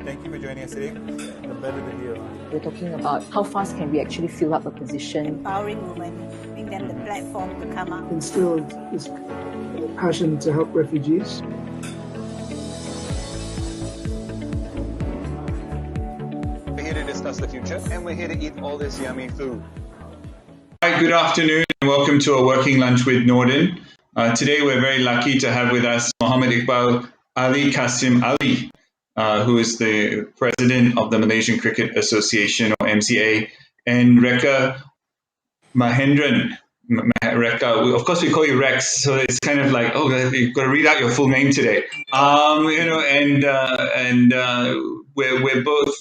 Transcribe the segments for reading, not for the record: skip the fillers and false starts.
Thank you for joining us today. The better the deal. We're talking about how fast can we actually fill up a position. Empowering women, giving them the platform to come out. Instilled this passion to help refugees. We're here to discuss the future, and we're here to eat all this yummy food. Hi, good afternoon, and welcome to a working lunch with Nordin. Today, we're very lucky to have with us Mohammed Iqbal Ali Kassim Ali, who is the president of the Malaysian Cricket Association, or MCA, and Rekha Mahendran. Rekha, of course, we call you Rex, so it's kind of like, oh, you've got to read out your full name today. We're both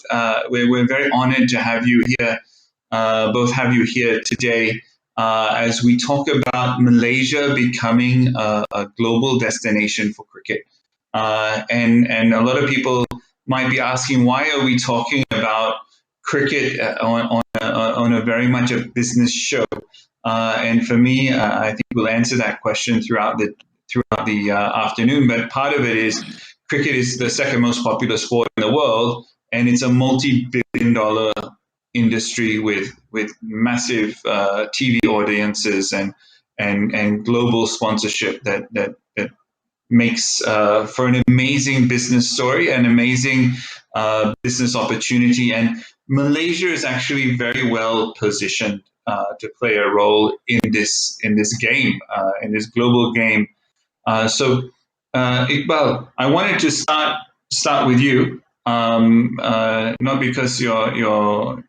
we're very honored to have you here, today. As we talk about Malaysia becoming a global destination for cricket. And a lot of people might be asking, why are we talking about cricket on a very much a business show? And for me, I think we'll answer that question throughout the afternoon. But part of it is cricket is the second most popular sport in the world, and it's a multi-billion-dollar industry with massive TV audiences and global sponsorship that makes for an amazing business story, an amazing business opportunity. And Malaysia is actually very well positioned to play a role in this game, in this global game. So Iqbal, I wanted to start with you. Not because you're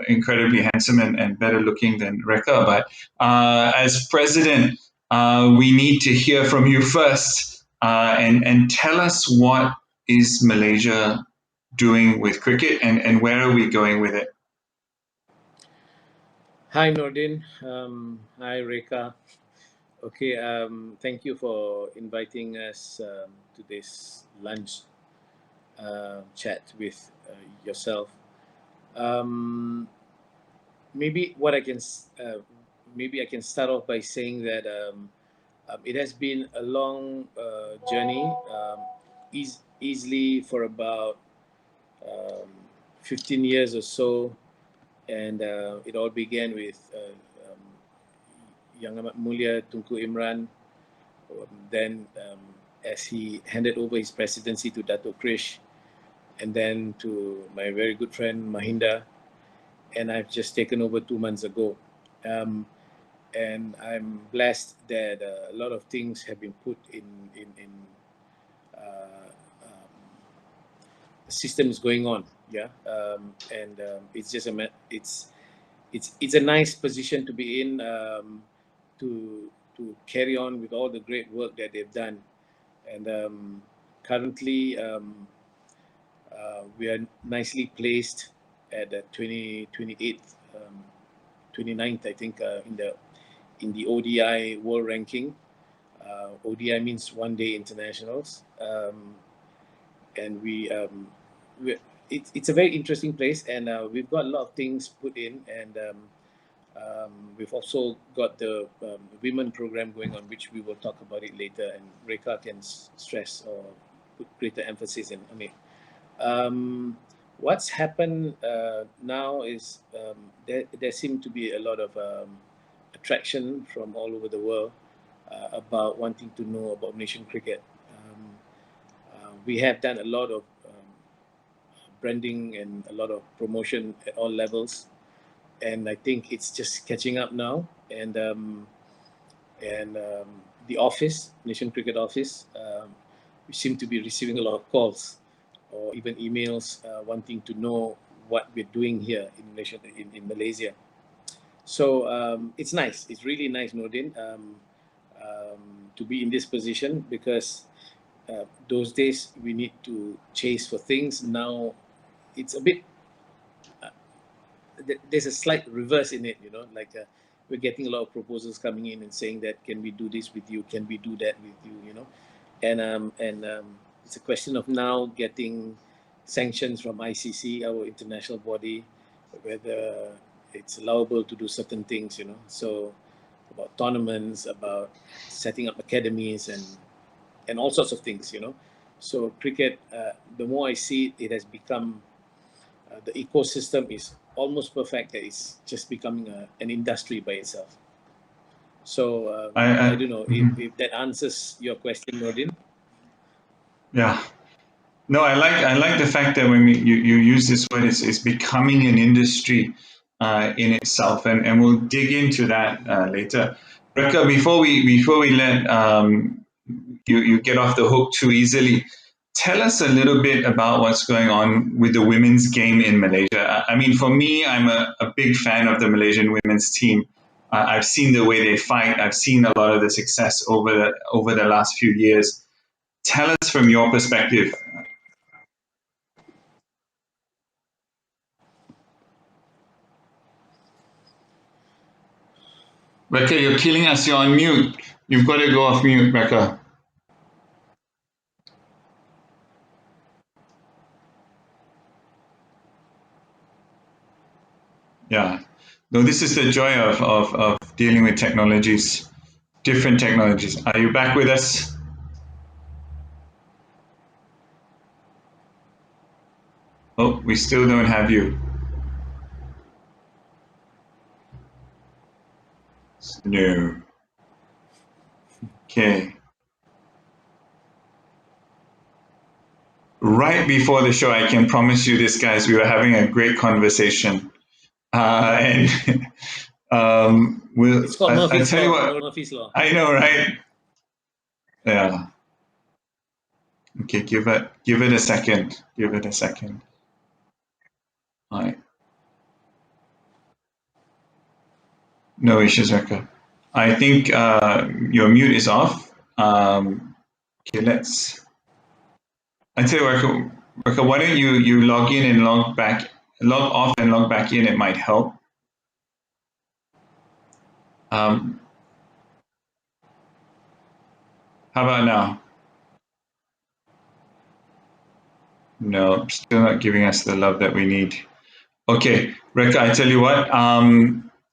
incredibly handsome and better looking than Rekha, but as president, we need to hear from you first, and tell us what is Malaysia doing with cricket, and where are we going with it? Hi Nordin, hi Rekha. Okay, thank you for inviting us to this lunch chat with yourself. Maybe I can start off by saying that it has been a long journey, easily for about 15 years or so, and it all began with Yang Amat Mulia Tunku Imran. Then as he handed over his presidency to Dato' Krish, and then to my very good friend Mahinda, and I've just taken over 2 months ago. And I'm blessed that a lot of things have been put in systems going on, it's just it's a nice position to be in, to carry on with all the great work that they've done. And currently we are nicely placed at the 28th, 29th, I think, in the ODI world ranking. ODI means one day internationals, and it's a very interesting place, and we've got a lot of things put in, and we've also got the women program going on, which we will talk about it later, and Rekha can stress or put greater emphasis on it. What's happened now is there seems to be a lot of attraction from all over the world about wanting to know about Malaysian cricket. We have done a lot of branding and a lot of promotion at all levels, and I think it's just catching up now. And the office, Malaysian Cricket Office, we seem to be receiving a lot of calls or even emails wanting to know what we're doing here in Malaysia. So it's nice. It's really nice, Nordin, to be in this position, because those days we need to chase for things. Now it's a bit, there's a slight reverse in it, like we're getting a lot of proposals coming in and saying that, can we do this with you? Can we do that with you? And it's a question of now getting sanctions from ICC, our international body, whether it's allowable to do certain things, so about tournaments, about setting up academies and all sorts of things, So cricket, the more I see it, it has become the ecosystem is almost perfect. That it's just becoming an industry by itself. So I don't know if that answers your question, Nordin. Yeah. No, I like the fact that when you use this word, it's becoming an industry in itself, and we'll dig into that later. Rekha, before we let you get off the hook too easily, tell us a little bit about what's going on with the women's game in Malaysia. I mean, for me, I'm a big fan of the Malaysian women's team. I've seen the way they fight. I've seen a lot of the success over the last few years. Tell us from your perspective. Rekha, you're killing us. You're on mute. You've got to go off mute, Rekha. Yeah. No, this is the joy of dealing with technologies, different technologies. Are you back with us? Oh, we still don't have you. No. Okay. Right before the show, I can promise you this, guys, we were having a great conversation. And It's called I'll Murphy's tell you Law. what, Murphy's Law. I know, right? Yeah. Okay, give it a second. Give it a second. All right. No issues, Rekha. I think your mute is off. Okay, let's. I tell you, Rekha, why don't you log in and log off and log back in? It might help. How about now? No, still not giving us the love that we need. Okay, Rekha, I tell you what.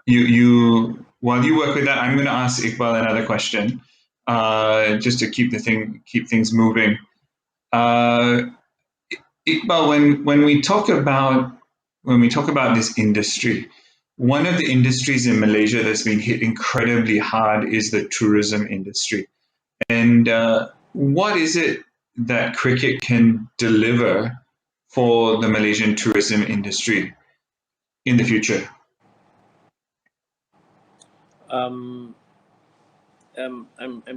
You while you work with that, I'm going to ask Iqbal another question, just to keep things moving. Iqbal, when we talk about this industry, one of the industries in Malaysia that's been hit incredibly hard is the tourism industry. And what is it that cricket can deliver for the Malaysian tourism industry in the future? I'm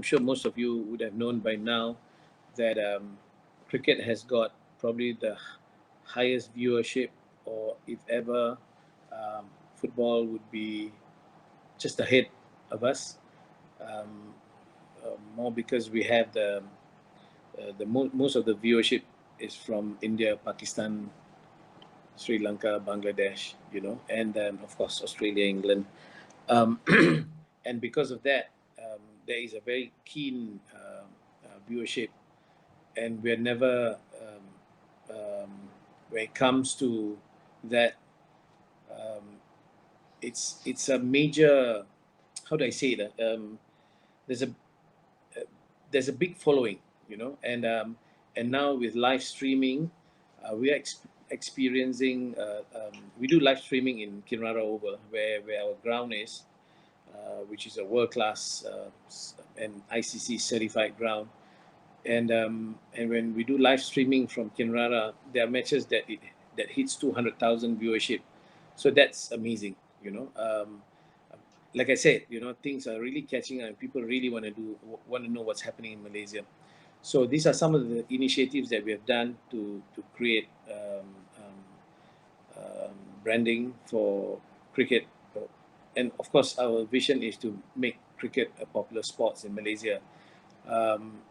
sure most of you would have known by now that cricket has got probably the highest viewership, or if ever, football would be just ahead of us. Um, More because we have most of the viewership is from India, Pakistan, Sri Lanka, Bangladesh, and of course Australia, England. Um, and because of that, there is a very keen viewership, and we're never, when it comes to that, um, it's a major. How do I say that? There's a there's a big following, and now with live streaming, we are experiencing. We do live streaming in Kinrara Oval, where our ground is, which is a world-class and ICC certified ground. And when we do live streaming from Kinrara, there are matches that hits 200,000 viewership. So that's amazing, Like I said, things are really catching up, and people really want to know what's happening in Malaysia. So these are some of the initiatives that we have done to create branding for cricket. And of course, our vision is to make cricket a popular sport in Malaysia.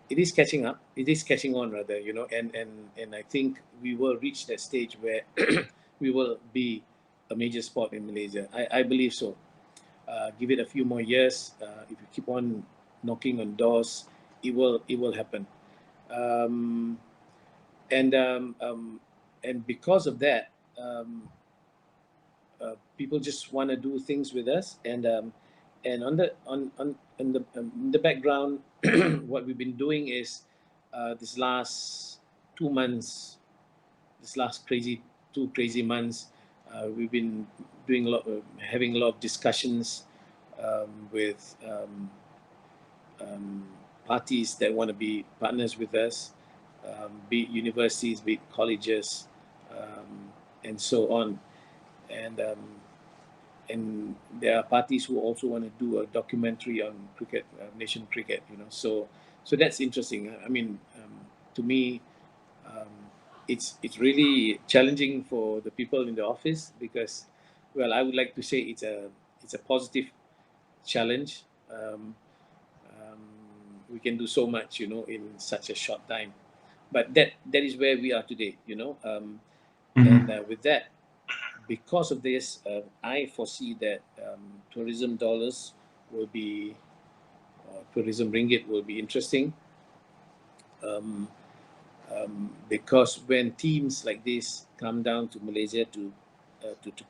It is catching up. It is catching on, rather, and I think we will reach that stage where we will be a major sport in Malaysia. I believe so. Give it a few more years. If you keep on knocking on doors, it will happen. Um, and because of that, people just want to do things with us, and on the background, what we've been doing is this last 2 months, this last two crazy months, we've been doing having a lot of discussions with parties that want to be partners with us, be it universities, be it colleges, and so on. And there are parties who also want to do a documentary on cricket, nation cricket. So that's interesting. I mean, to me, um, it's really challenging for the people in the office because, well, I would like to say it's a positive challenge. Um, we can do so much, in such a short time. But that is where we are today. And with that, because of this, I foresee that tourism dollars will be, tourism ringgit will be interesting. Um, because when teams like this come down to Malaysia to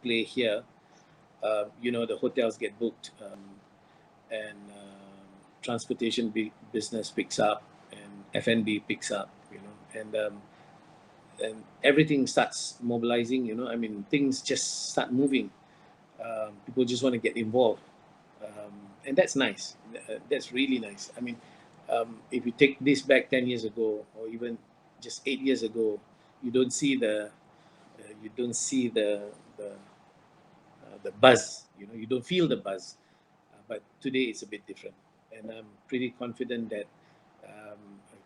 play here, the hotels get booked, and transportation business picks up, and F&B picks up, and everything starts mobilizing. I mean, things just start moving. People just want to get involved, and that's nice. That's really nice. I mean, if you take this back 10 years ago, or even just 8 years ago, you don't see the buzz. You don't feel the buzz. But today it's a bit different, and I'm pretty confident that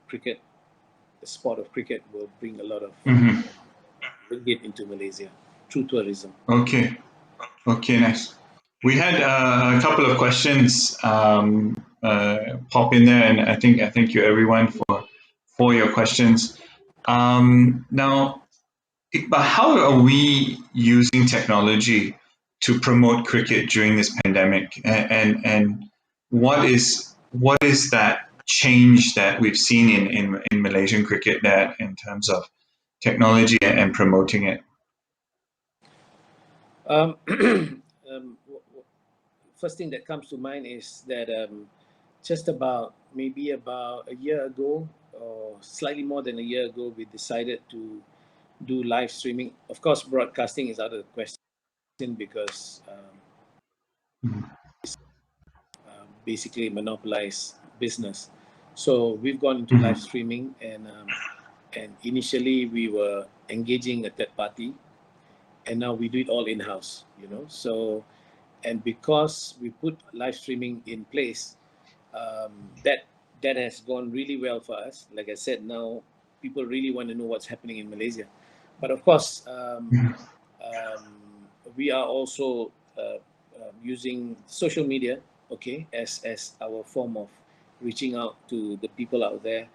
cricket, the sport of cricket, will bring a lot of ringgit into Malaysia through tourism. Okay. Okay, nice. We had a couple of questions pop in there, and I thank you everyone for your questions. Now, Iqbal, how are we using technology to promote cricket during this pandemic, and what is that change that we've seen in Malaysian cricket that in terms of technology and promoting it? First thing that comes to mind is that just maybe about a year ago, or slightly more than a year ago, we decided to do live streaming. Of course, broadcasting is out of the question because basically monopolize business. So we've gone into live streaming, and initially we were engaging a third party, and now we do it all in-house. So, and because we put live streaming in place, that has gone really well for us. Like I said, now people really want to know what's happening in Malaysia. But of course, we are also using social media, okay, as our form of reaching out to the people out there.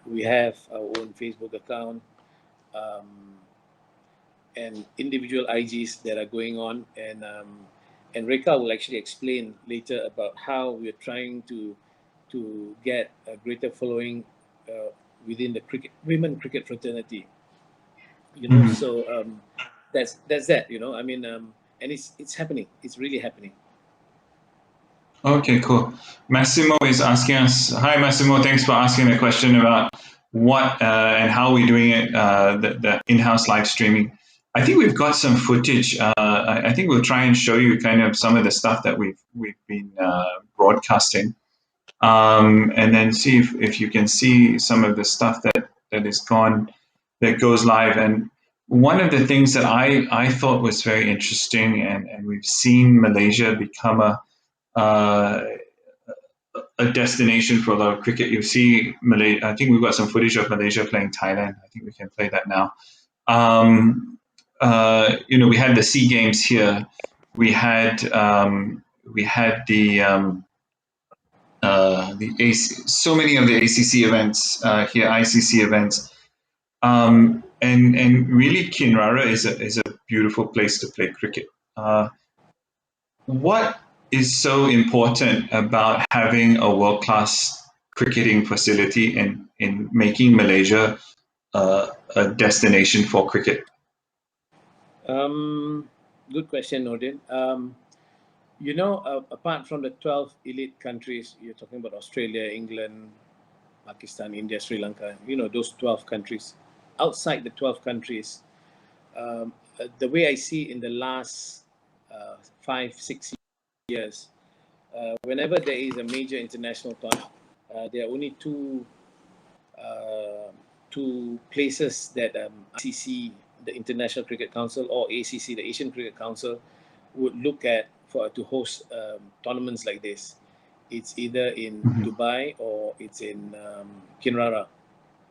We have our own Facebook account, and individual IGs that are going on, and Rekha will actually explain later about how we're trying to get a greater following within the women cricket fraternity. So that's that. I mean, and it's happening. It's really happening. Okay, cool. Massimo is asking us. Hi, Massimo. Thanks for asking the question about what and how we're doing it, the in-house live streaming. I think we've got some footage. I think we'll try and show you kind of some of the stuff that we've been broadcasting, and then see if you can see some of the stuff that goes live. And one of the things that I thought was very interesting, and we've seen Malaysia become a destination for a lot of cricket. You see, I think we've got some footage of Malaysia playing Thailand. I think we can play that now. We had the SEA Games here. We had so many of the ACC events here, ICC events, and really Kinrara is a beautiful place to play cricket. What is so important about having a world-class cricketing facility in making Malaysia a destination for cricket? Good question, Nordin. Apart from the 12 elite countries, you're talking about Australia, England, Pakistan, India, Sri Lanka, those 12 countries. Outside the 12 countries, the way I see in the last 5, 6 years, whenever there is a major international tournament, there are only two places that ICC, the International Cricket Council, or ACC, the Asian Cricket Council, would look at to host tournaments like this. It's either in Dubai or it's in Kinrara,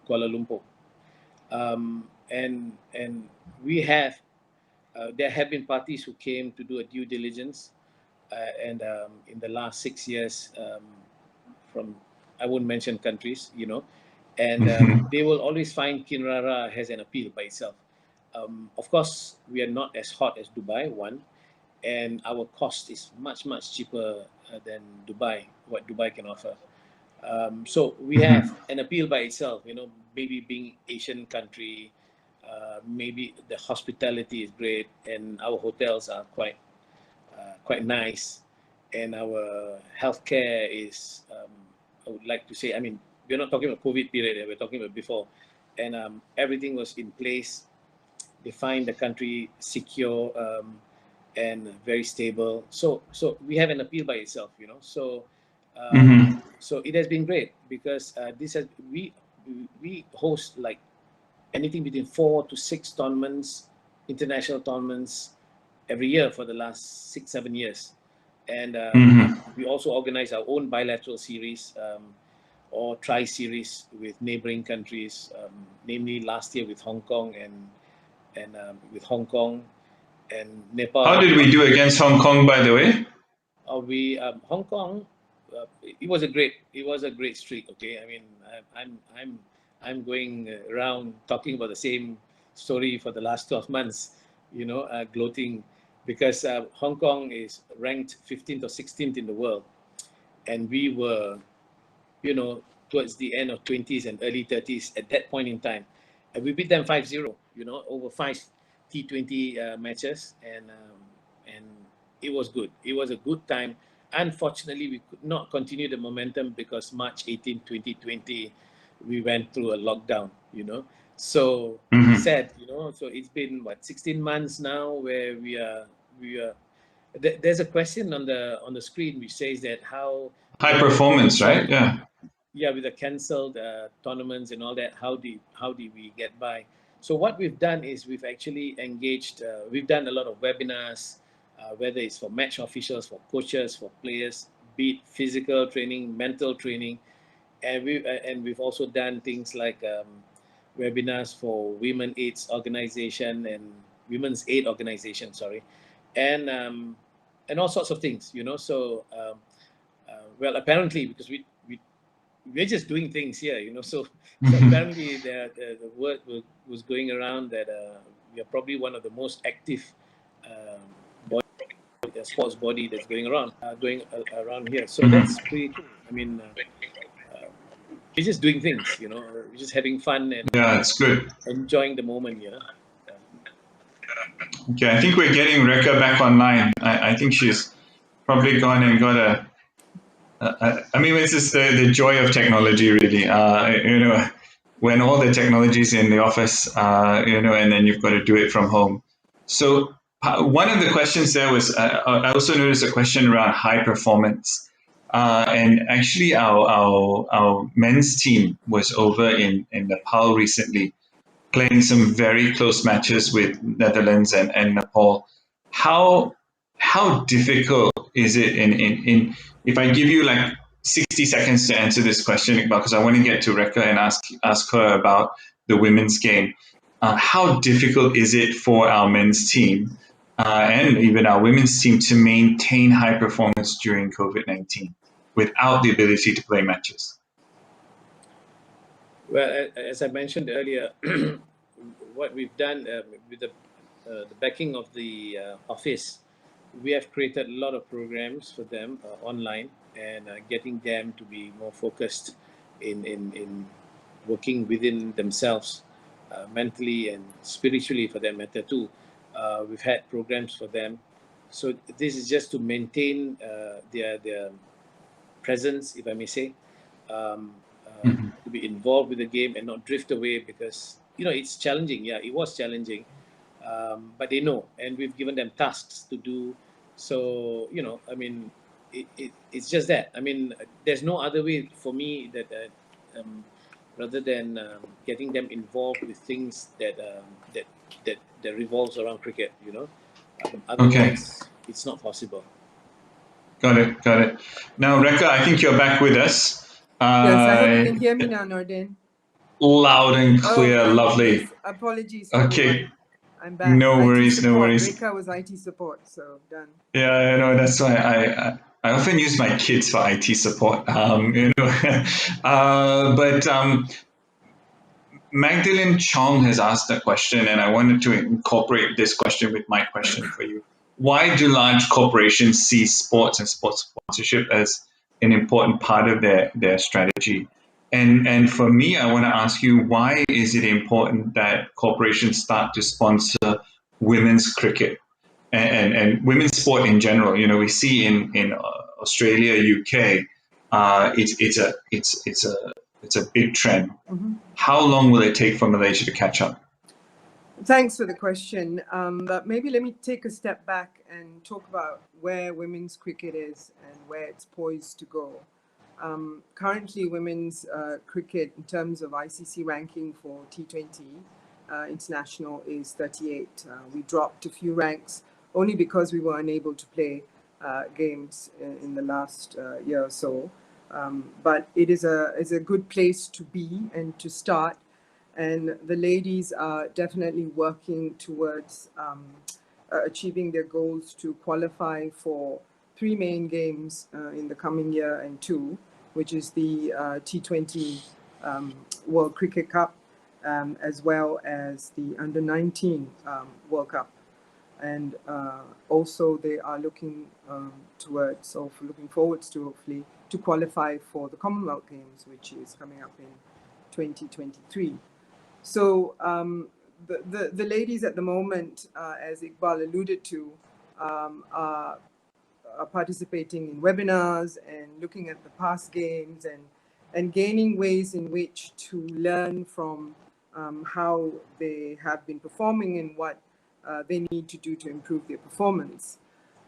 Kuala Lumpur. And we have there have been parties who came to do a due diligence, and in the last 6 years, from, I won't mention countries, and they will always find Kinrara has an appeal by itself. Of course, we are not as hot as Dubai, one, and our cost is much cheaper than Dubai, what Dubai can offer. So we have an appeal by itself, maybe being Asian country, maybe the hospitality is great, and our hotels are quite nice, and our healthcare is, I would like to say, I mean, we're not talking about COVID period, we're talking about before, and everything was in place. They find the country secure and very stable. So we have an appeal by itself, So so it has been great because we host like anything between 4 to 6 tournaments, international tournaments, every year for the last 6, 7 years, and we also organize our own bilateral series or tri-series with neighboring countries, namely last year with Hong Kong and with Hong Kong and Nepal. How did we do against Hong Kong, by the way? Hong Kong, it was a great streak. Okay, I mean, I'm going around talking about the same story for the last 12 months, gloating, because Hong Kong is ranked 15th or 16th in the world, and we were, towards the end of 20s and early 30s at that point in time, and we beat them 5-0, over 5 T20 matches, and it was good. It was a good time. Unfortunately, we could not continue the momentum because March 18, 2020, we went through a lockdown, So sad, So it's been 16 months now where we are. There's a question on the screen which says that how high performance, right? Yeah. Yeah, with the cancelled tournaments and all that, how did we get by? So what we've done is we've actually engaged. We've done a lot of webinars, whether it's for match officials, for coaches, for players, be it physical training, mental training, and we've also done things like webinars for Women AIDS Organization and Women's Aid Organization, and all sorts of things, So well, apparently, because we're just doing things here, So apparently the word was going around that we are probably one of the most active sports body that's going around here. So that's pretty cool. I mean, we're just doing things, We're just having fun and yeah, it's good. Enjoying the moment, Okay, I think we're getting Rekha back online. I think she's probably gone and got a. I mean, it's just the joy of technology, really. When all the technology is in the office, and then you've got to do it from home. So one of the questions there was, I also noticed a question around high performance. And actually, our men's team was over in Nepal recently, playing some very close matches with Netherlands and Nepal. How difficult is it in if I give you like 60 seconds to answer this question, because I want to get to Rekha and ask her about the women's game. How difficult is it for our men's team and even our women's team to maintain high performance during COVID-19 without the ability to play matches? Well, as I mentioned earlier, what we've done with the backing of the office, we have created a lot of programs for them online and getting them to be more focused in working within themselves, mentally and spiritually, for that matter too. We've had programs for them. So this is just to maintain their presence, if I may say, to be involved with the game and not drift away, because it's challenging. Yeah, it was challenging, but they know, and we've given them tasks to do. So I mean, it's just that. I mean, there's no other way for me that rather than getting them involved with things that revolves around cricket. Okay. Otherwise, it's not possible. Got it. Got it. Now, Rekha, I think you're back with us. Yes, I hope you can hear me now, Nordin. Loud and Oh, clear. Lovely. apologies to Okay. everyone. I'm back. No IT worries. No support. worries. Rekha was IT support, so done. Yeah, I know. That's why I often use my kids for IT support. But Magdalene Chong has asked a question, and I wanted to incorporate this question with my question for you. Why do large corporations see sports and sports sponsorship as an important part of their strategy? And for me, I want to ask you, why is it important that corporations start to sponsor women's cricket and women's sport in general? We see in Australia, UK, it's a big trend. Mm-hmm. How long will it take for Malaysia to catch up? Thanks for the question. But maybe let me take a step back and talk about where women's cricket is and where it's poised to go. Currently, women's cricket, in terms of ICC ranking for T20 international, is 38. We dropped a few ranks only because we were unable to play games in the last year or so. But it is a good place to be and to start. And the ladies are definitely working towards achieving their goals to qualify for 3 main games in the coming year and 2, which is the T20 World Cricket Cup, as well as the Under-19 World Cup. And also they are looking forwards to hopefully to qualify for the Commonwealth Games, which is coming up in 2023. So the ladies at the moment, as Iqbal alluded to, are participating in webinars and looking at the past games and gaining ways in which to learn from how they have been performing and what they need to do to improve their performance.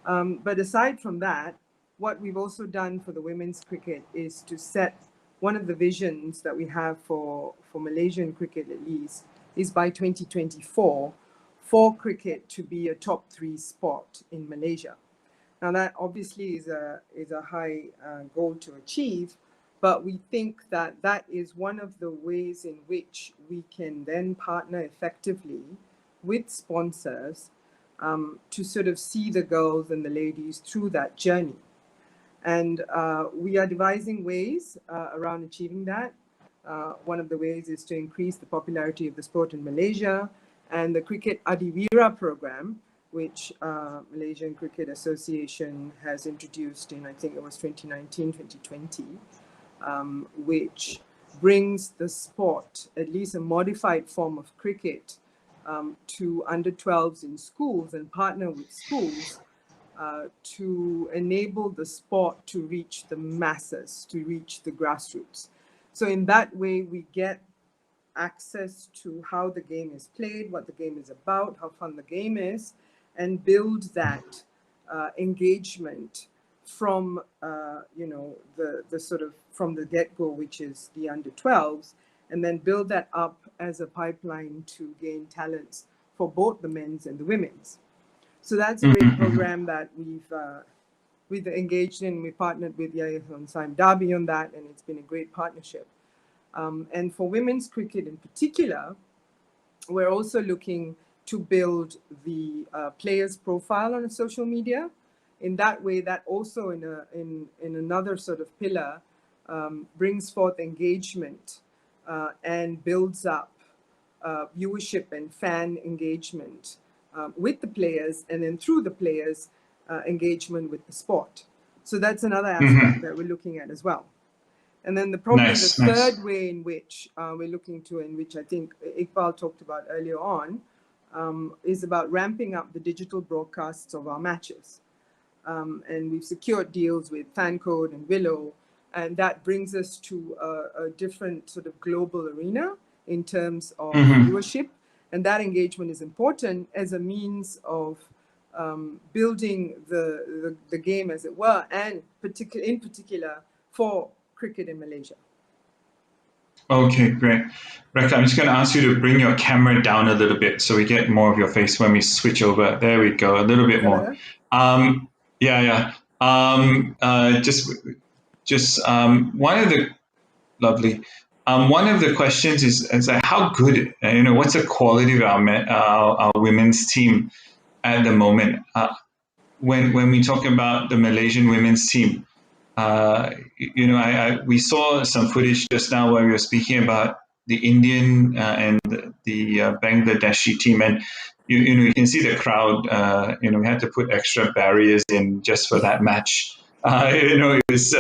But aside from that, what we've also done for the women's cricket is to set one of the visions that we have for Malaysian cricket, at least, is by 2024 for cricket to be a top 3 sport in Malaysia. Now that obviously is a high goal to achieve, but we think that that is one of the ways in which we can then partner effectively with sponsors to sort of see the girls and the ladies through that journey. And we are devising ways around achieving that. One of the ways is to increase the popularity of the sport in Malaysia, and the Cricket Adiwira program, which Malaysian Cricket Association has introduced in, I think it was 2019, 2020, which brings the sport, at least a modified form of cricket, to under-12s in schools and partner with schools to enable the sport to reach the masses, to reach the grassroots. So in that way, we get access to how the game is played, what the game is about, how fun the game is, and build that engagement from the sort of from the get-go, which is the under-12s, and then build that up as a pipeline to gain talents for both the men's and the women's. So that's a great program that we've engaged in. We partnered with Yahya Saim Darby on that, and it's been a great partnership. And for women's cricket in particular, we're also looking to build the players' profile on social media. In that way, that also in another sort of pillar brings forth engagement and builds up viewership and fan engagement with the players, and then through the players, engagement with the sport. So that's another aspect that we're looking at as well. And then the third way in which we're looking to, and which I think Iqbal talked about earlier on, is about ramping up the digital broadcasts of our matches. And we've secured deals with Fancode and Willow And that brings us to a different sort of global arena in terms of viewership. And that engagement is important as a means of building the game, as it were, and in particular for cricket in Malaysia. Okay, great. Rekha, I'm just going to ask you to bring your camera down a little bit so we get more of your face when we switch over. There we go, a little bit more. Yeah. One of the lovely. One of the questions is like, how good, what's the quality of our women's team at the moment? When we talk about the Malaysian women's team, we saw some footage just now where we were speaking about the Indian and the Bangladeshi team, and you can see the crowd. We had to put extra barriers in just for that match. It was.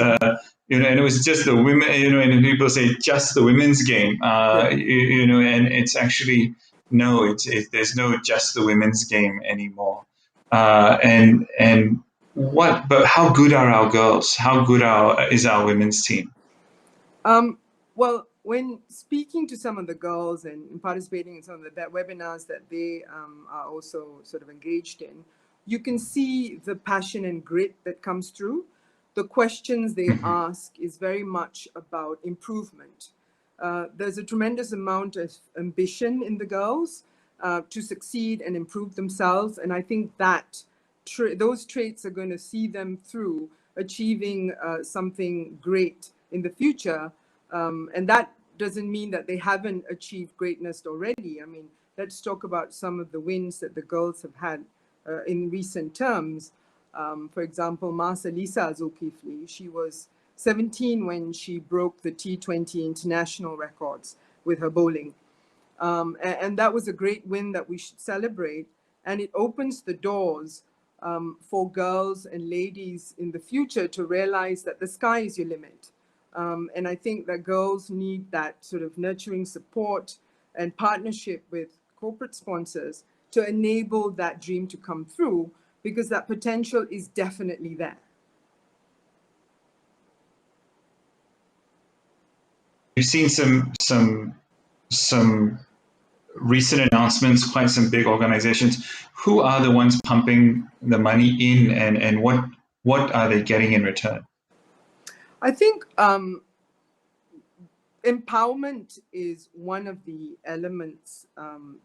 And it was just the women, and people say just the women's game, and it's actually, no, there's no just the women's game anymore. But how good are our girls? How good is our women's team? Well, when speaking to some of the girls and participating in some of the webinars that they are also sort of engaged in, you can see the passion and grit that comes through. The questions they ask is very much about improvement. There's a tremendous amount of ambition in the girls to succeed and improve themselves. And I think that those traits are going to see them through achieving something great in the future. And that doesn't mean that they haven't achieved greatness already. I mean, let's talk about some of the wins that the girls have had in recent terms. For example, Marcelisa Zulkifli, she was 17 when she broke the T20 international records with her bowling. And that was a great win that we should celebrate. And it opens the doors for girls and ladies in the future to realize that the sky is your limit. And I think that girls need that sort of nurturing support and partnership with corporate sponsors to enable that dream to come through, because that potential is definitely there. We've seen some recent announcements, quite some big organizations. Who are the ones pumping the money in, and what are they getting in return? I think empowerment is one of the elements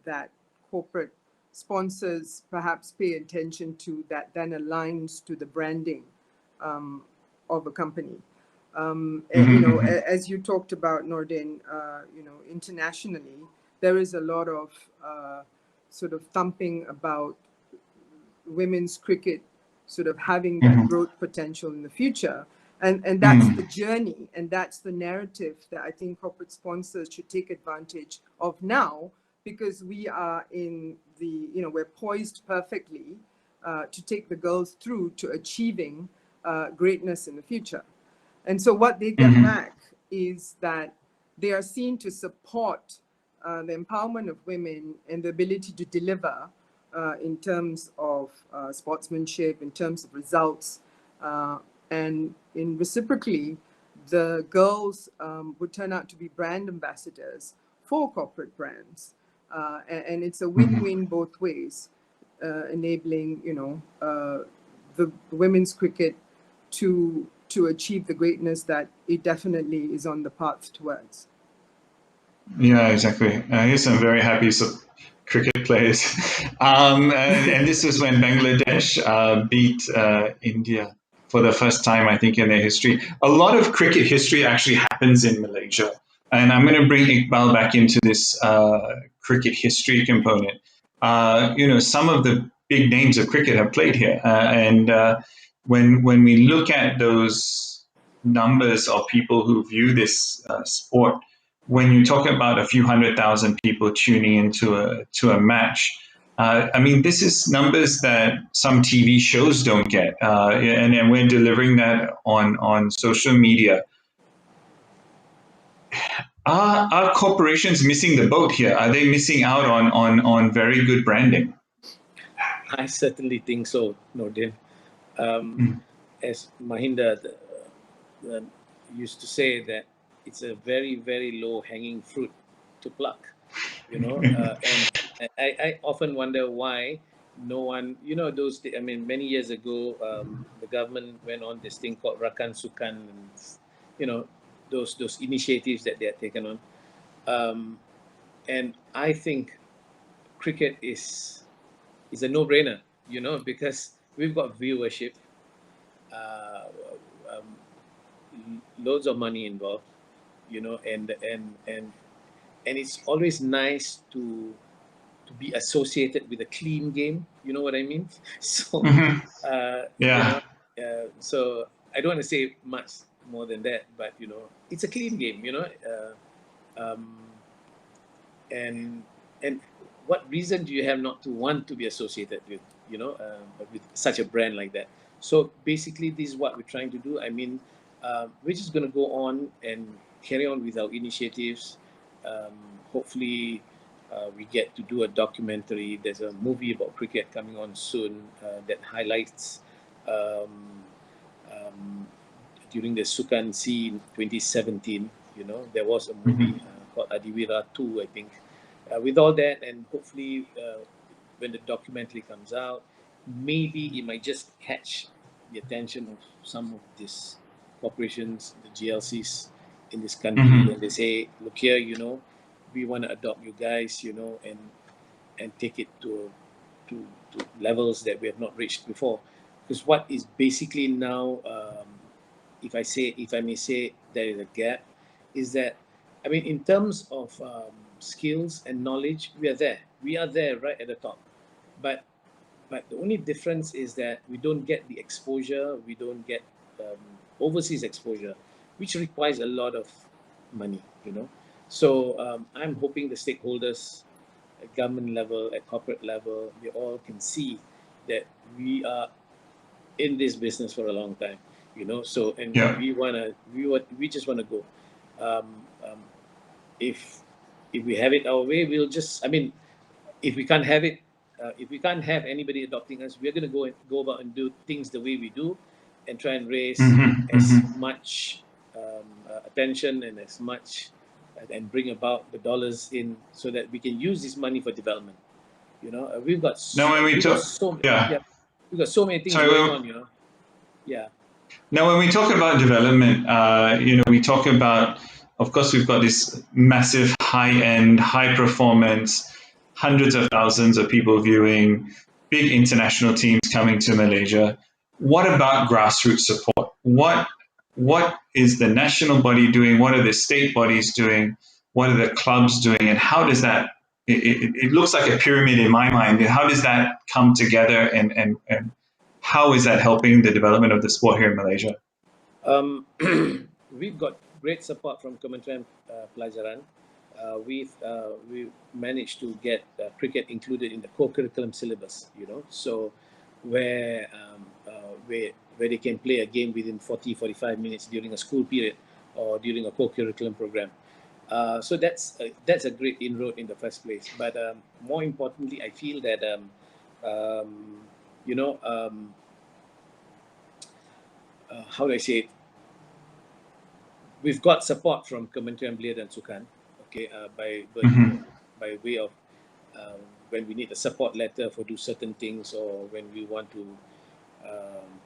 that corporate sponsors perhaps pay attention to, that then aligns to the branding of a company. And, as you talked about, Nordin, internationally, there is a lot of sort of thumping about women's cricket sort of having that growth potential in the future. And that's the journey, and that's the narrative that I think corporate sponsors should take advantage of now, because we are in the, we're poised perfectly to take the girls through to achieving greatness in the future. And so what they get back is that they are seen to support the empowerment of women and the ability to deliver in terms of sportsmanship, in terms of results, and in reciprocally, the girls would turn out to be brand ambassadors for corporate brands. And it's a win-win both ways, enabling, the women's cricket to achieve the greatness that it definitely is on the path towards. Yeah, exactly. Here's some very happy cricket players. And this was when Bangladesh beat India for the first time, I think, in their history. A lot of cricket history actually happens in Malaysia. And I'm going to bring Iqbal back into this cricket history component. Some of the big names of cricket have played here. And when we look at those numbers of people who view this sport, when you talk about a few 100,000 people tuning into a match, I mean, this is numbers that some TV shows don't get, and we're delivering that on social media. Are corporations missing the boat here? Are they missing out on very good branding? I certainly think so, Nordin. As Mahinda, used to say that it's a very, very low hanging fruit to pluck, you know. And I often wonder why no one, you know, I mean, many years ago, the government went on this thing called Rakan Sukan, and, you know, those initiatives that they had taken on. And I think cricket is a no-brainer, you know, because we've got viewership, uh, loads of money involved, you know, and it's always nice to be associated with a clean game. You know what I mean? So, Mhm. you Yeah. know, so I don't want to say much more than that, but you know, it's a clean game. You know, um, and what reason do you have not to want to be associated with, you know, with such a brand like that? So basically, this is what we're trying to do. I mean, we're just going to go on and carry on with our initiatives. Um, Hopefully, we get to do a documentary. There's a movie about cricket coming on soon that highlights um, um, during the Sukan Sea in 2017. You know, there was a movie called Adiwira 2, I think. With all that, and hopefully, when the documentary comes out, maybe it might just catch the attention of some of these corporations, the GLCs in this country, and they say, "Look here, you know, we want to adopt you guys, you know, and take it to levels that we have not reached before." Because what is basically now, if I may say, there is a gap, is that, I mean, in terms of skills and knowledge, we are there. We are there right at the top, but the only difference is that we don't get the exposure. We don't get um, overseas exposure, which requires a lot of money. You know, so I'm hoping the stakeholders at government level, at corporate level, they all can see that we are in this business for a long time, you know. So, and Yeah. we just wanna go. Um, um, if we have it our way, we'll just. I mean, if we can't have it, if we can't have anybody adopting us, we're gonna go about and do things the way we do, and try and raise as much attention and as much and bring about the dollars in so that we can use this money for development. You know, Now, when we talk, yeah, yeah. we've got so many things Sorry, going on. You know, yeah. now, when we talk about development, you know, we talk about, of course, we've got this massive high-end, high-performance, hundreds of thousands of people viewing, big international teams coming to Malaysia. What about grassroots support? What is the national body doing? What are the state bodies doing? What are the clubs doing? And how does that? It looks like a pyramid in my mind. How does that come together, and how is that helping the development of the sport here in Malaysia? We've got great support from Kementerian Pelajaran. We've managed to get cricket included in the co-curriculum syllabus. You know, so where where they can play a game within 45 minutes during a school period or during a co-curriculum program. So that's a great inroad in the first place. But more importantly, I feel that you know, how do I say it? We've got support from Kementerian Belia dan Sukan, okay, by way of when we need a support letter for do certain things, or when we want to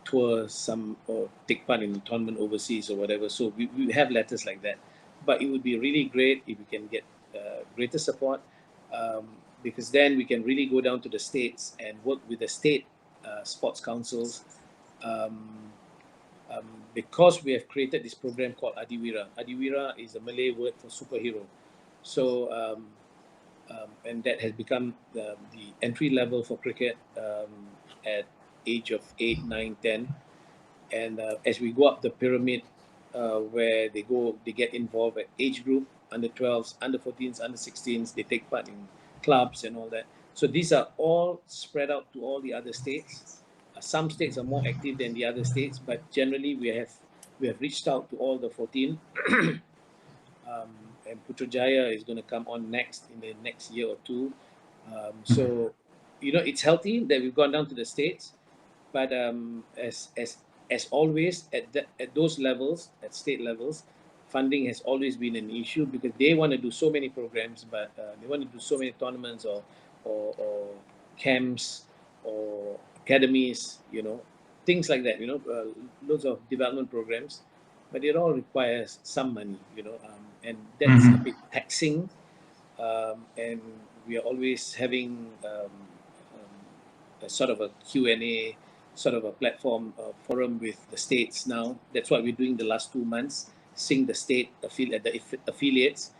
tour some or take part in a tournament overseas or whatever. So we have letters like that. But it would be really great if we can get greater support, because then we can really go down to the states and work with the state sports councils. Because we have created this program called Adiwira. Adiwira is a Malay word for superhero. So, and that has become the entry level for cricket at age of 8, 9, 10. And as we go up the pyramid, where they get involved at age group, under 12s, under 14s, under 16s, they take part in clubs and all that. So these are all spread out to all the other states. Some states are more active than the other states, but generally we have reached out to all the 14. And Putrajaya is going to come on next in the next year or two. So, you know, it's healthy that we've gone down to the states, but as as always, at those levels, at state levels, funding has always been an issue because they want to do so many programs, but they want to do so many tournaments or camps or academies, things like that, loads of development programs, but it all requires some money, and that's a bit taxing, and we are always having a sort of a Q&A, sort of a platform forum with the states now. That's what we're doing the last 2 months, seeing the state affiliates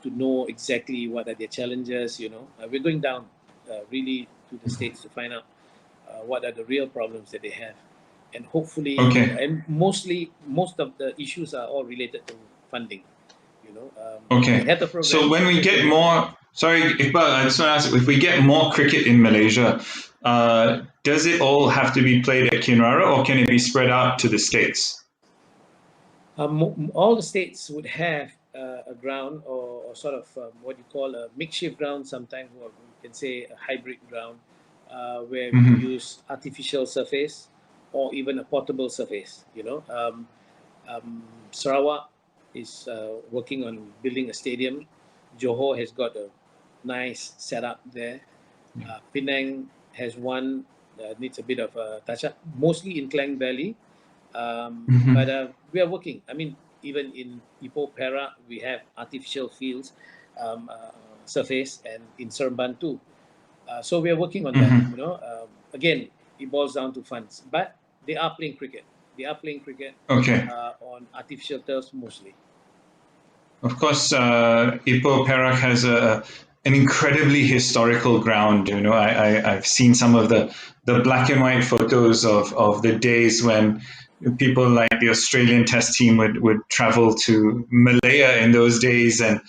to know exactly what are their challenges. We're going down really to the states to find out what are the real problems that they have, and hopefully, and most of the issues are all related to funding. Okay. So when we get more, sorry, Iqbal, I just want to ask, if we get more cricket in Malaysia, does it all have to be played at Kinrara, or can it be spread out to the states? All the states would have a ground or sort of what you call a makeshift ground, sometimes, or we can say a hybrid ground, where we use artificial surface or even a portable surface. Sarawak is working on building a stadium. Johor has got a nice setup there. Penang has one, needs a bit of a touch-up, mostly in Klang Valley. But we are working. I mean, even in Ipoh, Perak, we have artificial fields, surface, and in Seremban too. So we are working on that. Again, it boils down to funds. But they are playing cricket. They are playing cricket on artificial turfs mostly. Of course, Ipoh Perak has an incredibly historical ground. I've seen some of the black and white photos of the days when people like the Australian Test team would travel to Malaya in those days, and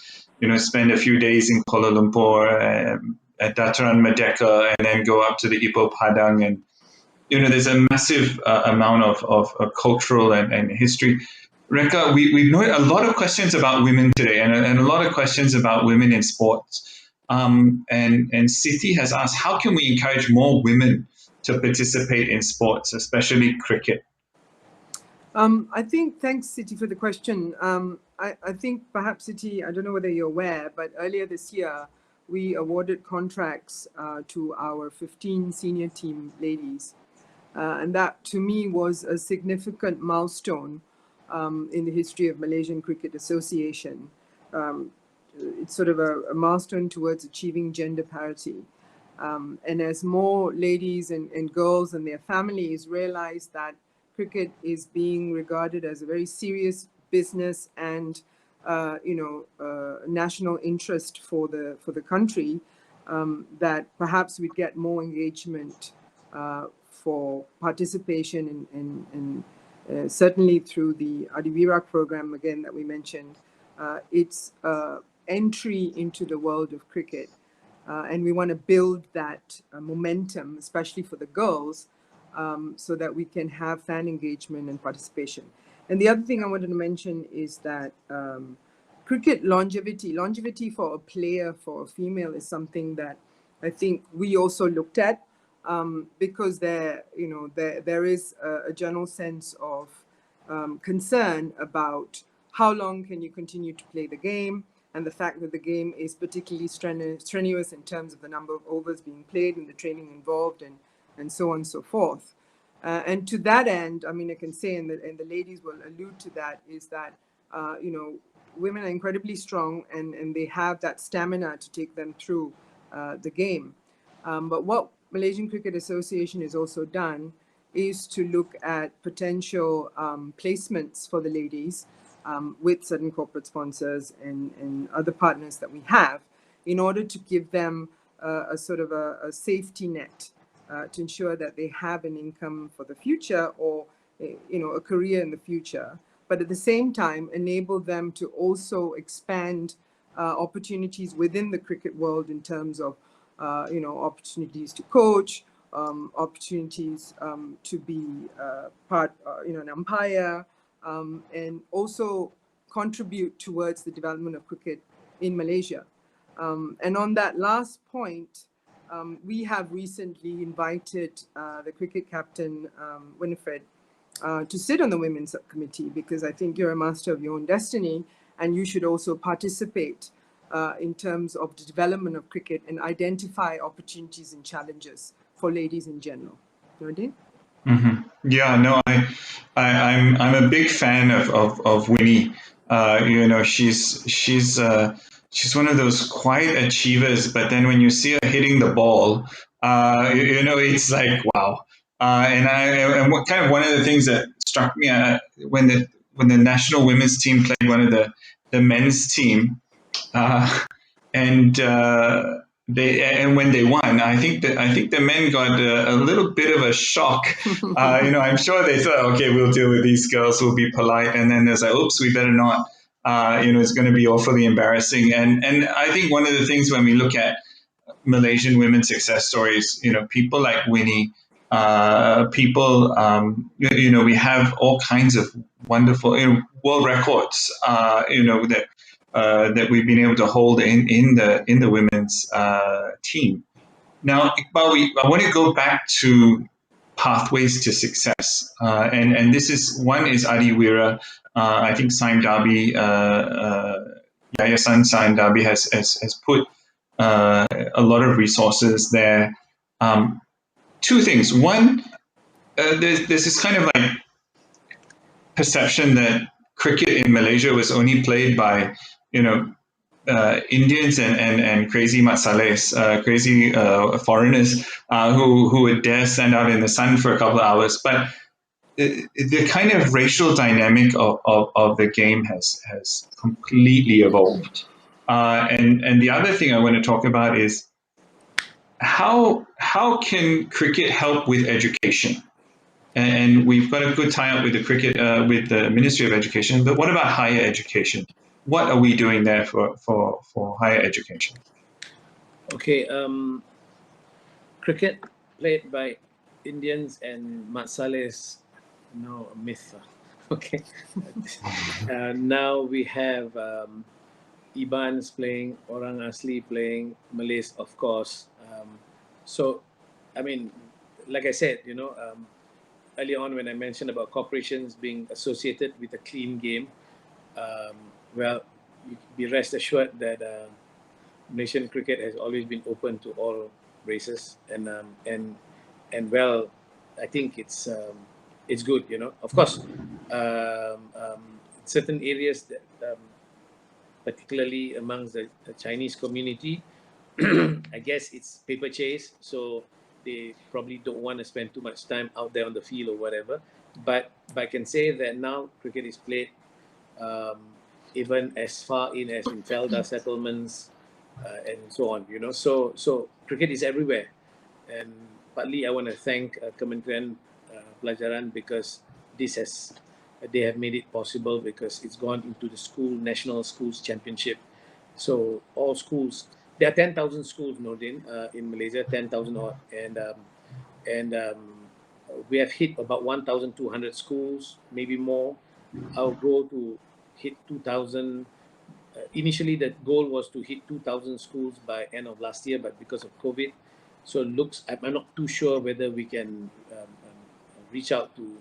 spend a few days in Kuala Lumpur at Dataran Merdeka, and then go up to the Ipoh Padang, and there's a massive amount of cultural and history. Rekha, we've noted a lot of questions about women today, and a lot of questions about women in sports. And Siti has asked, how can we encourage more women to participate in sports, especially cricket? I think, thanks, Siti, for the question. I think perhaps, Siti, I don't know whether you're aware, but earlier this year, we awarded contracts to our 15 senior team ladies. And that, to me, was a significant milestone in the history of Malaysian Cricket Association. It's sort of a milestone towards achieving gender parity. And as more ladies and girls and their families realize that cricket is being regarded as a very serious business and national interest for the country, that perhaps we'd get more engagement for participation in certainly through the Adiwirak program, again, that we mentioned. It's entry into the world of cricket. And we want to build that momentum, especially for the girls, so that we can have fan engagement and participation. And the other thing I wanted to mention is that cricket longevity for a player, for a female, is something that I think we also looked at, because there is a general sense of concern about how long can you continue to play the game, and the fact that the game is particularly strenuous in terms of the number of overs being played and the training involved, and so on and so forth. And to that end, I mean, I can say, and the ladies will allude to that, is that, women are incredibly strong, and they have that stamina to take them through the game. But what Malaysian Cricket Association has also done is to look at potential placements for the ladies with certain corporate sponsors and other partners that we have, in order to give them a sort of a safety net to ensure that they have an income for the future, or a career in the future, but at the same time enable them to also expand opportunities within the cricket world in terms of opportunities to coach, opportunities to be an umpire, and also contribute towards the development of cricket in Malaysia. And on that last point, we have recently invited the cricket captain, Winifred, to sit on the women's subcommittee, because I think you're a master of your own destiny and you should also participate in terms of the development of cricket and identify opportunities and challenges for ladies in general. Nordin? Yeah, no, I'm a big fan of Winnie. She's one of those quiet achievers, but then when you see her hitting the ball, it's like wow. And what kind of one of the things that struck me when the national women's team played one of the men's team, and when they won, I think the men got a little bit of a shock. I'm sure they thought, okay, we'll deal with these girls, we'll be polite, and then there's like, oops, we better not. It's going to be awfully embarrassing. And I think one of the things when we look at Malaysian women's success stories, people like Winnie, we have all kinds of wonderful world records, that we've been able to hold in the women's team. Now, Iqbal, I want to go back to pathways to success, and this is one is Adiwira. I think Saim Darby, Yayasan Saim Darby has put a lot of resources there. Two things. One, there's this kind of like perception that cricket in Malaysia was only played by Indians and crazy matsales, crazy foreigners who would dare stand out in the sun for a couple of hours. But the kind of racial dynamic of the game has completely evolved. And the other thing I want to talk about is how can cricket help with education? And we've got a good tie-up with with the Ministry of Education. But what about higher education? What are we doing there for higher education? Okay, cricket played by Indians and matsales, no, a myth. Okay, now we have Ibans playing, Orang Asli playing, Malays, of course. So, I mean, like I said, early on when I mentioned about corporations being associated with a clean game, well, you be rest assured that Malaysian cricket has always been open to all races, and well, I think it's good. Of course, certain areas that, particularly amongst the Chinese community, I guess it's paper chase, so they probably don't want to spend too much time out there on the field or whatever. But I can say that now cricket is played even as far in as in Felda settlements and so on. So cricket is everywhere, and partly I want to thank Kementerian Pelajaran because they have made it possible because it's gone into the National Schools Championship. So all schools, there are 10,000 schools, Nordin, in Malaysia, 10,000 odd, and we have hit about 1,200 schools, maybe more. Our goal to hit 2,000. Initially, the goal was to hit 2,000 schools by end of last year, but because of COVID, so I'm not too sure whether we can reach out to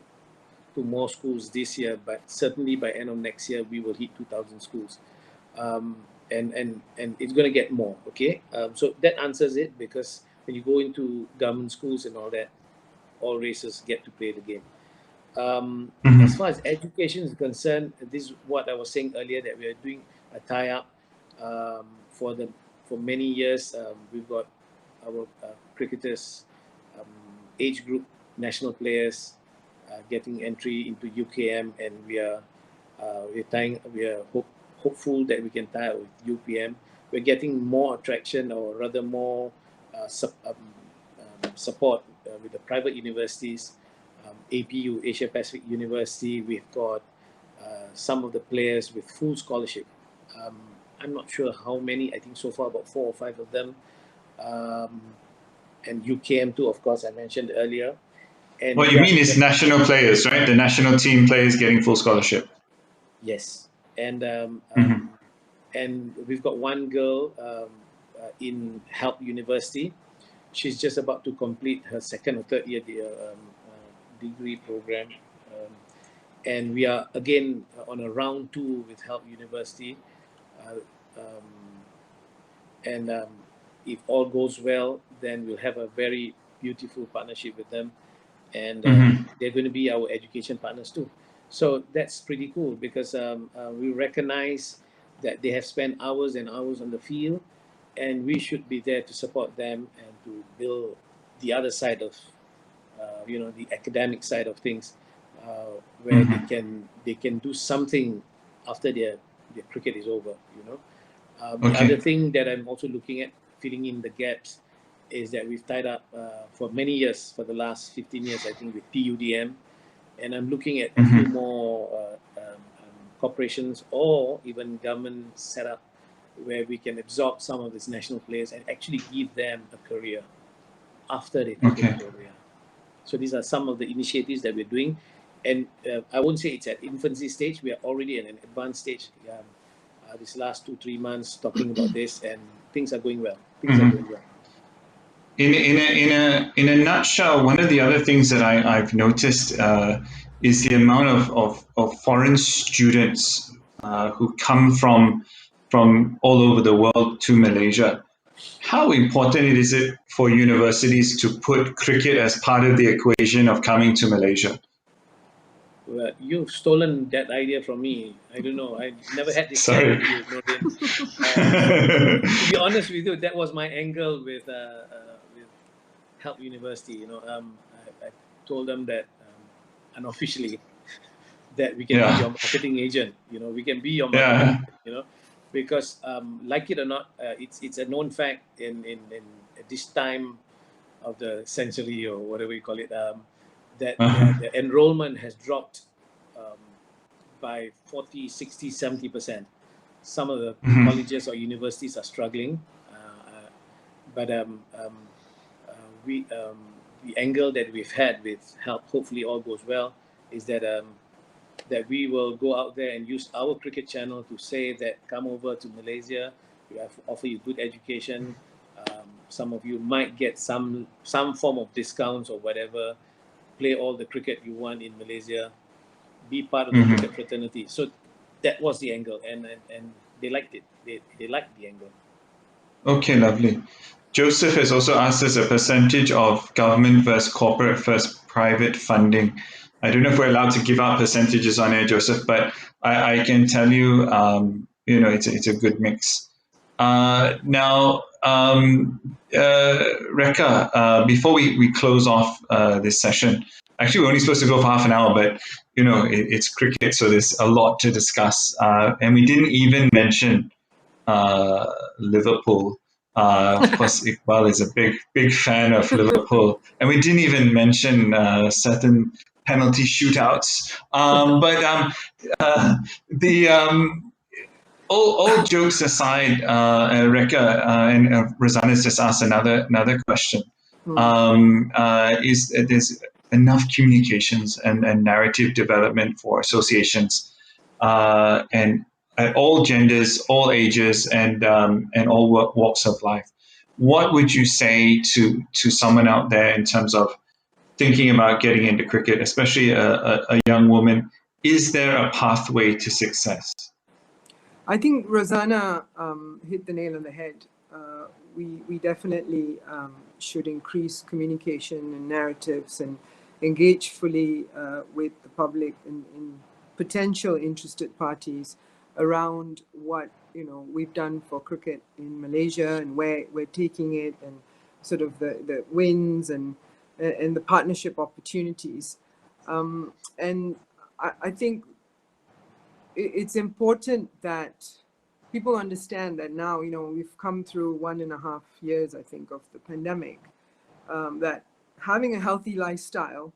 more schools this year, but certainly by end of next year, we will hit 2,000 schools. And it's going to get more, okay? So that answers it, because when you go into government schools and all that, all races get to play the game. As far as education is concerned, this is what I was saying earlier, that we are doing a tie-up for many years. We've got our cricketers, age group national players getting entry into UKM, and we are hopeful that we can tie up with UPM. We're getting more attraction, or rather more support with the private universities. APU, Asia Pacific University, we've got some of the players with full scholarship. I'm not sure how many, I think so far about 4 or 5 of them. And UKM too, of course, I mentioned earlier. And what you mean is national players, right? The national team players getting full scholarship. Yes. And and we've got one girl in Help University. She's just about to complete her second or third year degree program, And we are again on a round 2 with Help University. If all goes well, then we'll have a very beautiful partnership with them, and they're going to be our education partners too. So that's pretty cool because we recognize that they have spent hours and hours on the field, and we should be there to support them and to build the other side of, the academic side of things, where they can do something after their cricket is over. The other thing that I'm also looking at, filling in the gaps, is that we've tied up for many years, for the last 15 years, I think, with PUDM, and I'm looking at a few more corporations or even government setup where we can absorb some of these national players and actually give them a career after they take a career. So these are some of the initiatives that we're doing, and I won't say it's at infancy stage. We are already at an advanced stage. This last 2-3 months talking about this, and things are going well. Things are going well. In a nutshell, one of the other things that I've noticed is the amount of foreign students who come from all over the world to Malaysia. How important is it for universities to put cricket as part of the equation of coming to Malaysia? Well, you've stolen that idea from me. I don't know. I never had this chat Sorry. with you, Nordin. To be honest with you, that was my angle with Help University. I told them that unofficially that we can be your marketing agent. We can be your marketing agent, because like it or not, it's a known fact in at this time of the century, or whatever you call it, that the enrollment has dropped by 40, 60, 70%. Some of the colleges or universities are struggling, but the angle that we've had with Help, hopefully all goes well, is that that we will go out there and use our cricket channel to say that come over to Malaysia, we have to offer you good education. Some of you might get some form of discounts or whatever. Play all the cricket you want in Malaysia, be part of the cricket fraternity. So that was the angle, and they liked it. They liked the angle. Okay, lovely. Joseph has also asked us a percentage of government versus corporate versus private funding. I don't know if we're allowed to give out percentages on air, Joseph, but I can tell you, it's a good mix. Now, Rekha, before we close off this session, actually we're only supposed to go for half an hour, but it's cricket, so there's a lot to discuss, and we didn't even mention Liverpool. Of course, Iqbal is a big fan of Liverpool, and we didn't even mention certain penalty shootouts. All jokes aside, Rekha and Rosanna's just asked another question. Is there's enough communications and narrative development for associations and at all genders, all ages, and all walks of life? What would you say to someone out there in terms of thinking about getting into cricket, especially a young woman? Is there a pathway to success? I think Rosanna hit the nail on the head. We definitely should increase communication and narratives and engage fully with the public and potential interested parties around what we've done for cricket in Malaysia and where we're taking it, and sort of the wins and the partnership opportunities. And I think it's important that people understand that now, we've come through 1.5 years, I think, of the pandemic, that having a healthy lifestyle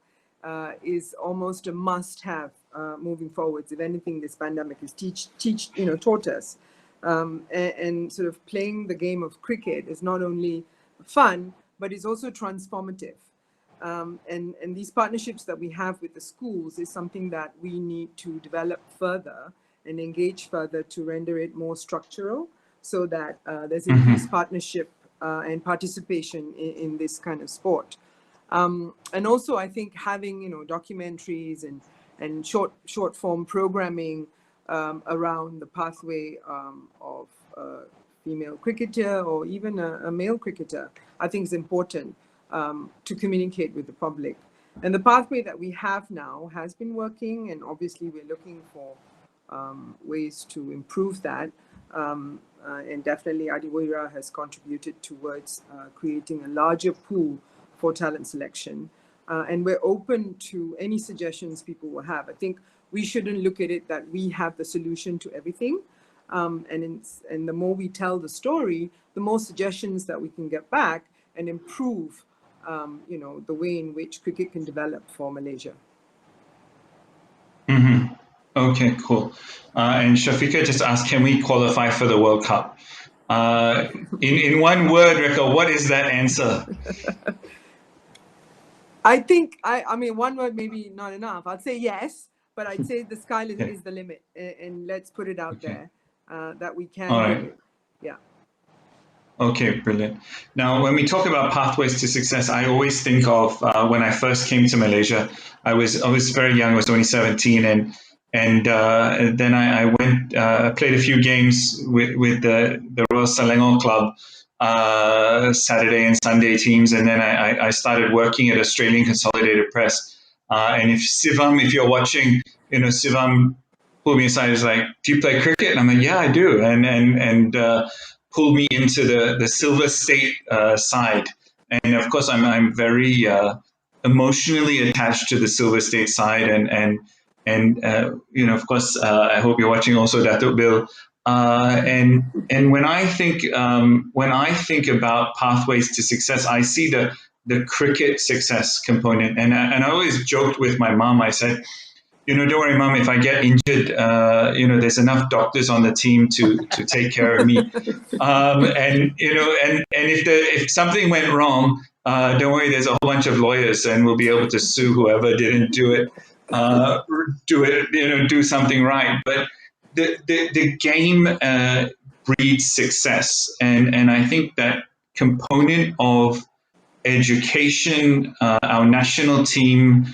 is almost a must-have moving forwards. If anything, this pandemic has taught us. And sort of playing the game of cricket is not only fun, but it's also transformative. And these partnerships that we have with the schools is something that we need to develop further and engage further to render it more structural, so that there's increased partnership and participation in this kind of sport. And also, I think having documentaries and and short form programming around the pathway of a female cricketer or even a male cricketer, I think is important to communicate with the public. And the pathway that we have now has been working, and obviously we're looking for ways to improve that. And definitely Adiwira has contributed towards creating a larger pool for talent selection. And we're open to any suggestions people will have. I think we shouldn't look at it that we have the solution to everything. And the more we tell the story, the more suggestions that we can get back and improve the way in which cricket can develop for Malaysia. Mm-hmm. Okay, cool. And Shafika just asked, can we qualify for the World Cup? In one word, Rekha, what is that answer? I think, I mean, one word maybe not enough. I'd say yes, but I'd say the sky is the limit. And let's put it out there that we can do it. Yeah. Okay, brilliant. Now, when we talk about pathways to success, I always think of when I first came to Malaysia. I was very young. I was only 17, and then I went played a few games with the Royal Selangor club, Saturday and Sunday teams, and then I started working at Australian Consolidated Press. And if you're watching, Sivam pulled me aside. He's like, "Do you play cricket?" And I'm like, "Yeah, I do." And pulled me into the Silver State side. And of course, I'm very emotionally attached to the Silver State side. And of course, I hope you're watching also, Datuk Bill. And when I think about pathways to success, I see the cricket success component. And I always joked with my mom. I said, don't worry, Mom, if I get injured, there's enough doctors on the team to take care of me. And if something went wrong, don't worry, there's a whole bunch of lawyers, and we'll be able to sue whoever didn't do it, do something right. But the game breeds success, and I think that component of education, our national team,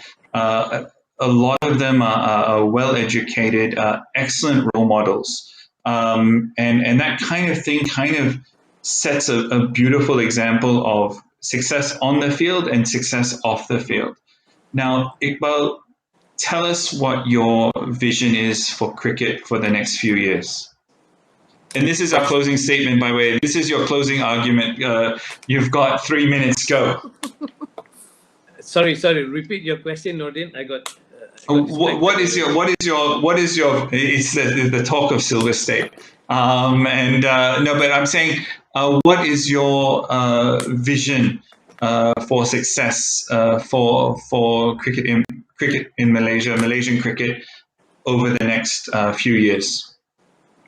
a lot of them are well-educated, excellent role models. And that kind of thing kind of sets a beautiful example of success on the field and success off the field. Now, Iqbal, tell us what your vision is for cricket for the next few years. And this is our closing statement, by the way. This is your closing argument. You've got 3 minutes, go. Sorry. Repeat your question, Nordin. I got. What is your? It's the talk of Silver State, no, but I'm saying, what is your vision for success for cricket in Malaysia, Malaysian cricket over the next few years?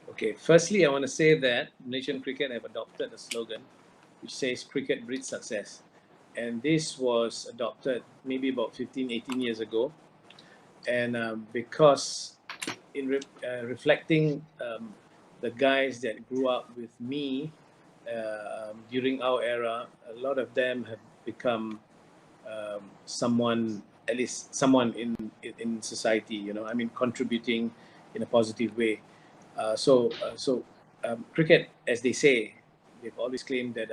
Okay, firstly, I want to say that Malaysian cricket have adopted a slogan which says cricket breeds success, and this was adopted maybe about 15, 18 years ago. And because in reflecting the guys that grew up with me during our era, a lot of them have become someone, at least someone in society, I mean, contributing in a positive way. So cricket, as they say, they've always claimed that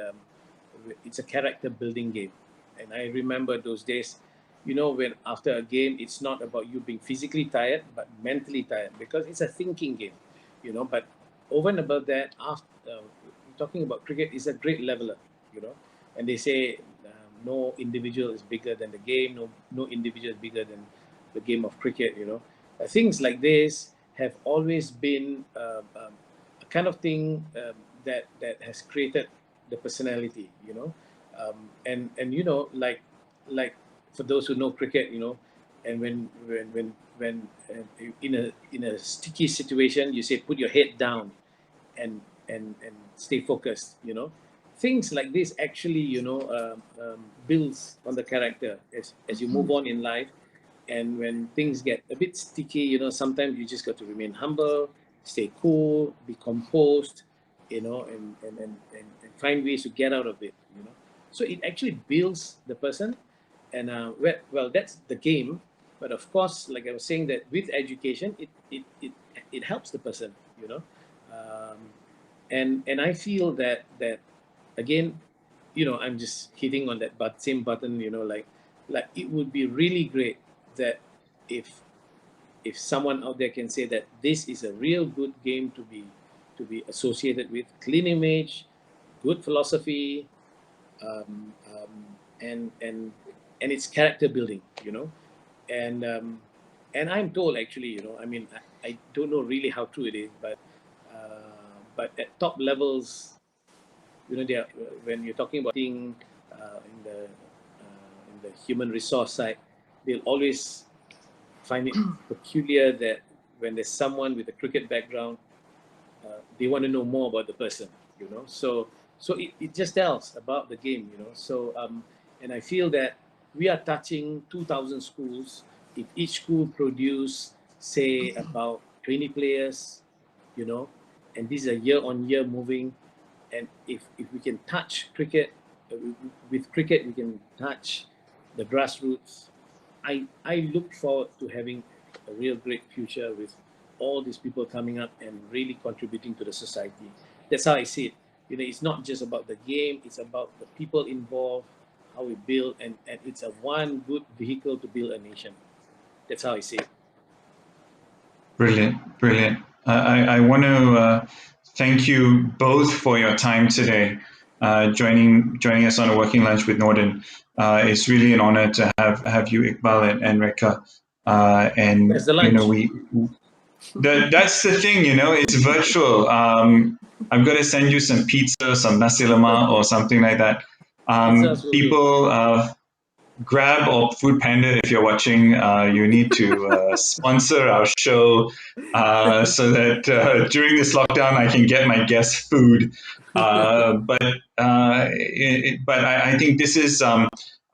it's a character building game. And I remember those days, when after a game, it's not about you being physically tired, but mentally tired, because it's a thinking game, but over and above that, after talking about cricket is a great leveler, and they say no individual is bigger than the game, no individual is bigger than the game of cricket, things like this have always been a kind of thing that has created the personality, and like for those who know cricket, and when in a sticky situation, you say put your head down and stay focused. Things like this actually builds on the character as you move on in life. And when things get a bit sticky, sometimes you just got to remain humble, stay cool, be composed, and find ways to get out of it. So it actually builds the person. And well, that's the game. But of course, like I was saying, that with education, it helps the person, you know. And I feel that again, you know, I'm just hitting on that same button, you know, like it would be really great that if someone out there can say that this is a real good game to be associated with, clean image, good philosophy, and it's character building, you know. And I'm told, actually, you know, I mean, I don't know really how true it is, but at top levels, you know, when you're talking about in the human resource side, they'll always find it peculiar that when there's someone with a cricket background, they want to know more about the person, you know. So it just tells about the game, you know. So and I feel that we are touching 2,000 schools. If each school produce, say, about 20 players, you know, and these are year on year moving, and if we can touch cricket, with cricket we can touch the grassroots. I look forward to having a real great future with all these people coming up and really contributing to the society. That's how I see it. You know, it's not just about the game, it's about the people involved, how we build, and it's a one good vehicle to build a nation. That's how I see it. Brilliant, brilliant. I want to thank you both for your time today, joining us on a working lunch with Nordin. It's really an honor to have you, Iqbal and Rekha. And Where's the lunch? you know, that's the thing, you know, it's virtual. I'm going to send you some pizza, some nasi lemak, or something like that. People. Grab or Food Panda, if you're watching, you need to sponsor our show so that during this lockdown I can get my guests food. But I think this is,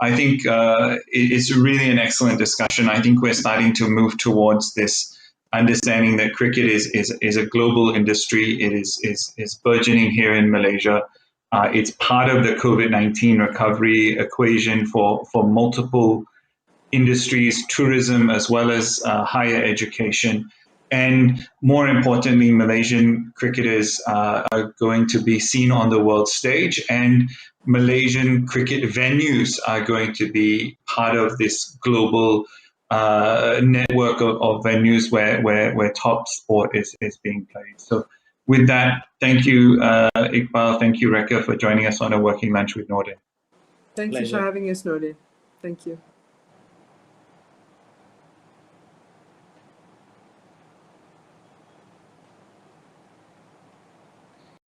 it's really an excellent discussion. I think we're starting to move towards this understanding that cricket is a global industry. It is burgeoning here in Malaysia. It's part of the COVID-19 recovery equation for multiple industries, tourism, as well as higher education. And more importantly, Malaysian cricketers are going to be seen on the world stage, and Malaysian cricket venues are going to be part of this global network of venues where top sport is being played. So with that, thank you, Iqbal. Thank you, Rekha, for joining us on a working lunch with Nordin. Thank you for having us, Nordin. Thank you.